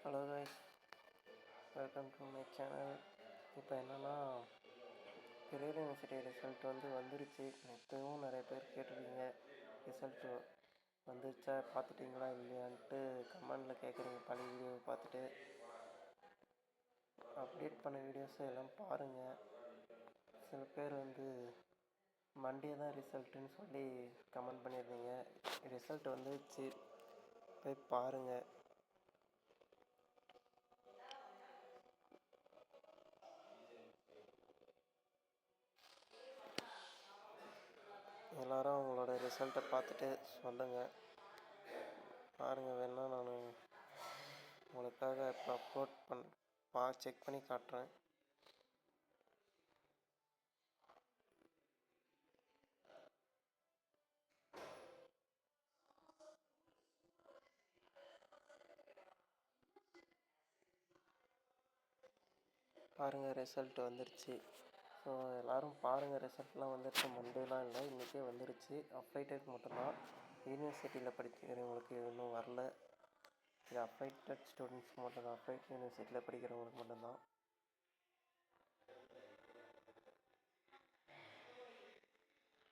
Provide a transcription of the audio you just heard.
Hello guys, welcome to my channel. இப்போ என்னென்னா, பெரியர் university result வந்துருச்சு. இப்போவும் நிறைய பேர் கேட்டிருக்கீங்க, ரிசல்ட்டு வந்துருச்சா பார்த்துட்டிங்களா இல்லையான்ட்டு கமெண்டில் கேட்குறீங்க. பழைய வீடியோவை பார்த்துட்டு அப்டேட் பண்ண வீடியோஸை எல்லாம் பாருங்கள். சில பேர் மண்டே தான் ரிசல்ட்டுன்னு சொல்லி கமெண்ட் பண்ணியிருந்தீங்க. ரிசல்ட் வந்துருச்சு, போய் பாருங்கள். எல்லோரும் அவங்களோட ரிசல்ட்டை பார்த்துட்டு சொல்லுங்கள். பாருங்கள், வேணால் நான் உங்களுக்காக இப்போ அப்லோட் செக் பண்ணி காட்டுறேன். பாருங்கள், ரிசல்ட் வந்துருச்சு. ஸோ எல்லோரும் பாருங்கள், ரிசல்ட்லாம் வந்துருச்சு. மண்டேலாம் இல்லை, இன்றைக்கே வந்துருச்சு. அப்ளைட்டட் மட்டும்தான். யூனிவர்சிட்டியில் படிக்கிறவங்களுக்கு இன்னும் வரல. இது அப்ளைட்டட் ஸ்டூடெண்ட்ஸ்க்கு மட்டும்தான். அப்ளைட் யூனிவர்சிட்டியில் படிக்கிறவங்களுக்கு மட்டும்தான்.